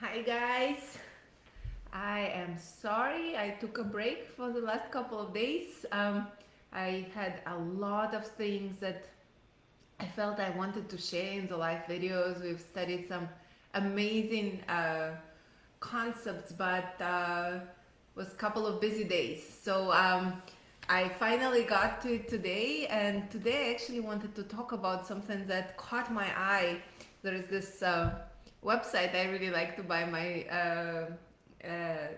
Hi guys, I am sorry I took a break for the last couple of days. I had a lot of things that I felt I wanted to share in the live videos. We've studied some amazing concepts, but was a couple of busy days. So I finally got to it today, and today I actually wanted to talk about something that caught my eye. There is this website I really like to buy my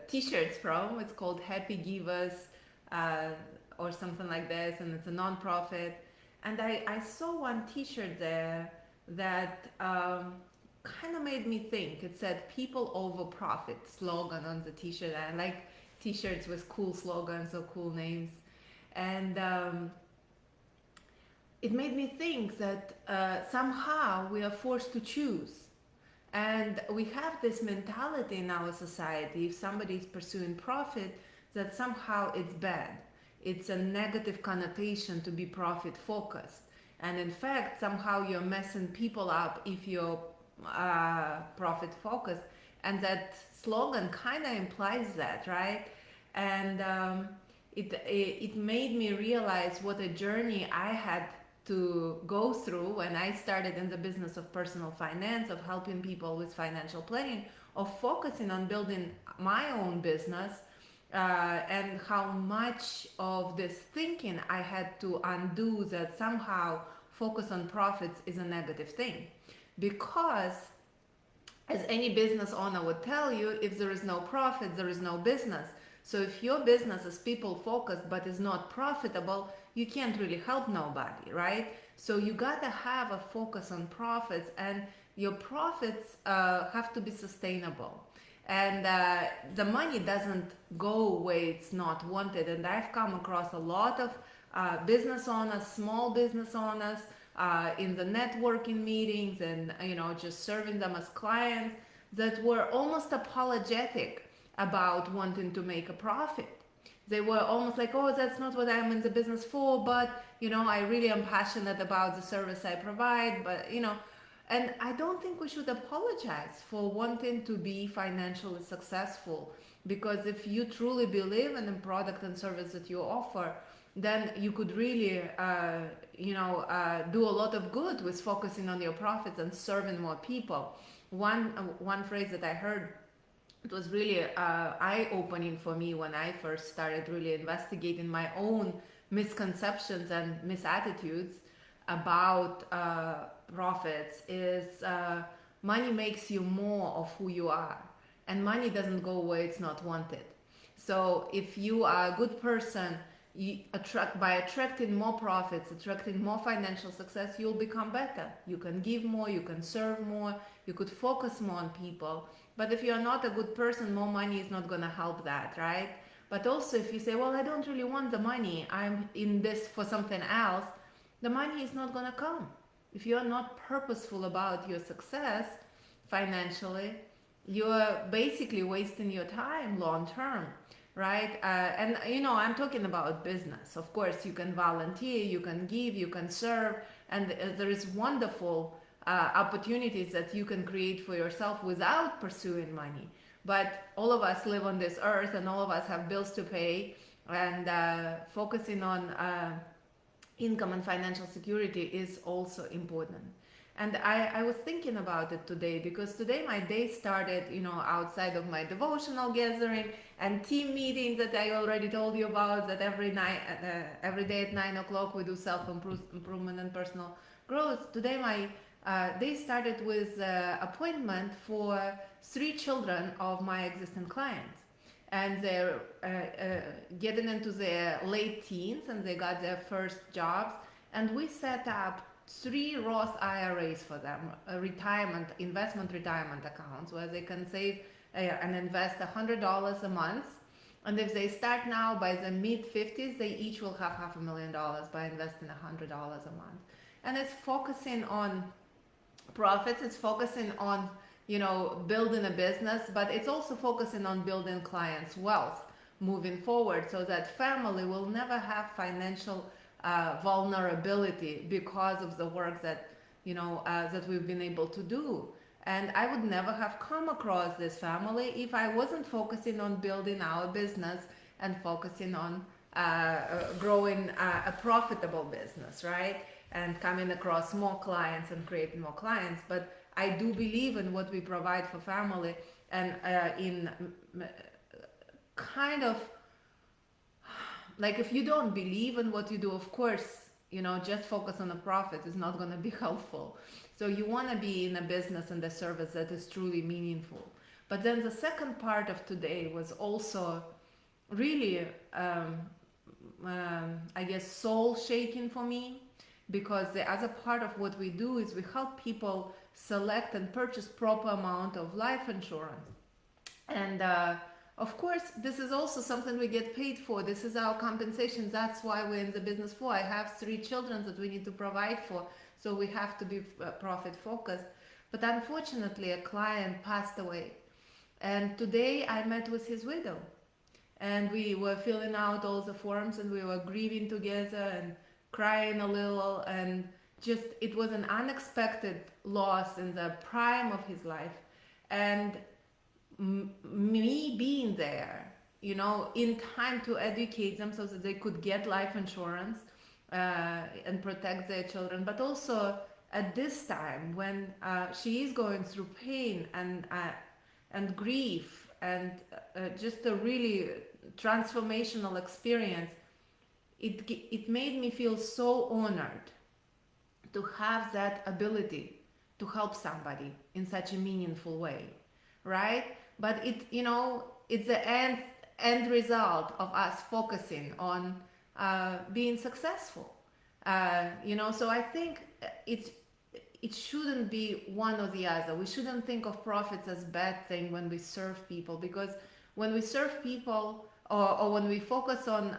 t-shirts from. It's called Happy Givers uh, or something like this, and it's a non-profit. And I saw one t-shirt there that kind of made me think. It said "People over profit" slogan on the t-shirt. I like t-shirts with cool slogans or cool names, and it made me think that somehow we are forced to choose. And we have this mentality in our society: if somebody is pursuing profit, that somehow it's bad. It's a negative connotation to be profit focused. And in fact, somehow you're messing people up if you're profit focused. And that slogan kind of implies that, right? And it made me realize what a journey I had to go through when I started in the business of personal finance, of helping people with financial planning, of focusing on building my own business, and how much of this thinking I had to undo, that somehow focus on profits is a negative thing. Because as any business owner would tell you, if there is no profit, there is no business. So if your business is people focused but is not profitable, you can't really help nobody, right? So you gotta have a focus on profits, and your profits have to be sustainable. And the money doesn't go where it's not wanted. And I've come across a lot of business owners, small business owners, in the networking meetings, and just serving them as clients, that were almost apologetic about wanting to make a profit. They were almost like, oh, that's not what I'm in the business for, but I really am passionate about the service I provide. But and I don't think we should apologize for wanting to be financially successful, because if you truly believe in the product and service that you offer, then you could really do a lot of good with focusing on your profits and serving more people. One phrase that I heard, it was really eye-opening for me when I first started really investigating my own misconceptions and misattitudes about profits, is money makes you more of who you are, and money doesn't go where it's not wanted. So if you are a good person, you attract by attracting more profits, attracting more financial success, you'll become better. You can give more, you can serve more, you could focus more on people. But if you're not a good person, more money is not going to help that, right? But also, if you say, well, I don't really want the money, I'm in this for something else, the money is not going to come. If you're not purposeful about your success financially, you're basically wasting your time long term, right? And I'm talking about business. Of course, you can volunteer, you can give, you can serve, and there is wonderful opportunities that you can create for yourself without pursuing money. But all of us live on this earth, and all of us have bills to pay, and focusing on income and financial security is also important. And I was thinking about it today, because today my day started, outside of my devotional gathering and team meetings that I already told you about, that every night, every day at 9 o'clock we do self-improvement and personal growth. Today my day started with appointment for 3 children of my existing clients, and they're getting into their late teens, and they got their first jobs, and we set up 3 Roth IRAs for them, investment retirement accounts, where they can save and invest $100 a month. And if they start now, by the mid 50s, they each will have $500,000 by investing $100 a month. And it's focusing on profits, it's focusing on building a business, but it's also focusing on building clients' wealth moving forward, so that family will never have financial vulnerability because of the work that that we've been able to do. And I would never have come across this family if I wasn't focusing on building our business and focusing on growing a profitable business, right? And coming across more clients and creating more clients. But I do believe in what we provide for family, and in kind of like, if you don't believe in what you do, of course, just focus on the profit is not going to be helpful. So you want to be in a business and a service that is truly meaningful. But then the second part of today was also really, I guess, soul shaking for me, because the other part of what we do is we help people select and purchase proper amount of life insurance. And of course, this is also something we get paid for. This is our compensation. That's why we're in the business for. I have 3 children that we need to provide for, so we have to be profit focused. But unfortunately, a client passed away. And today I met with his widow. And we were filling out all the forms, and we were grieving together and crying a little. And just, it was an unexpected loss in the prime of his life. And me being there, in time to educate them so that they could get life insurance and protect their children, but also at this time when she is going through pain and grief and just a really transformational experience, it made me feel so honored to have that ability to help somebody in such a meaningful way, right? But it's the end result of us focusing on being successful. So I think it shouldn't be one or the other. We shouldn't think of profits as bad thing when we serve people, because when we serve people, or when we focus on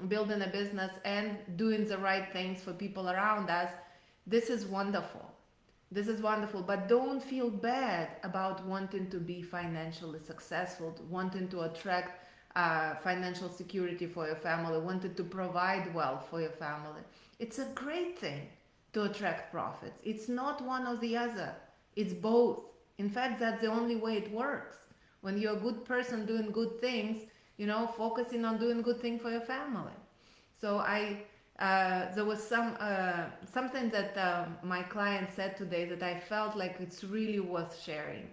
building a business and doing the right things for people around us, this is wonderful. This is wonderful, but don't feel bad about wanting to be financially successful, wanting to attract financial security for your family, wanting to provide wealth for your family. It's a great thing to attract profits. It's not one or the other. It's both. In fact, that's the only way it works. When you're a good person doing good things, focusing on doing good things for your family. So there was something that my client said today that I felt like it's really worth sharing,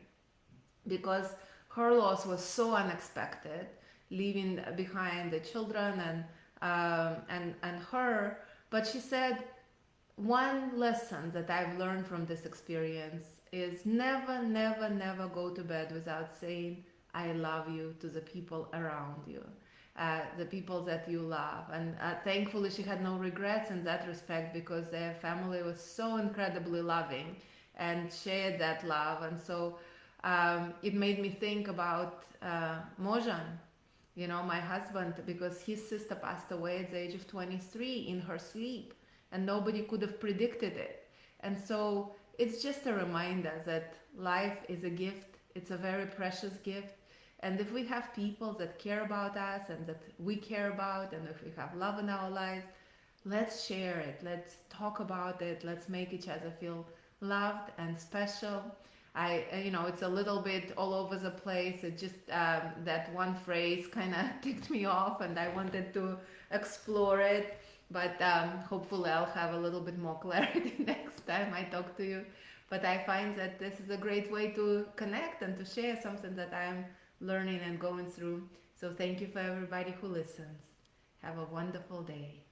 because her loss was so unexpected, leaving behind the children and her. But she said, one lesson that I've learned from this experience is never, never, never go to bed without saying I love you to the people around you. The people that you love. And thankfully she had no regrets in that respect, because their family was so incredibly loving and shared that love. And so it made me think about Mojan, my husband, because his sister passed away at the age of 23 in her sleep, and nobody could have predicted it. And so it's just a reminder that life is a gift. It's a very precious gift. And if we have people that care about us and that we care about, and if we have love in our lives, let's share it. Let's talk about it. Let's make each other feel loved and special. It's a little bit all over the place. It just, that one phrase kind of ticked me off, and I wanted to explore it. But hopefully I'll have a little bit more clarity next time I talk to you. But I find that this is a great way to connect and to share something that I'm learning and going through. So thank you for everybody who listens. Have a wonderful day.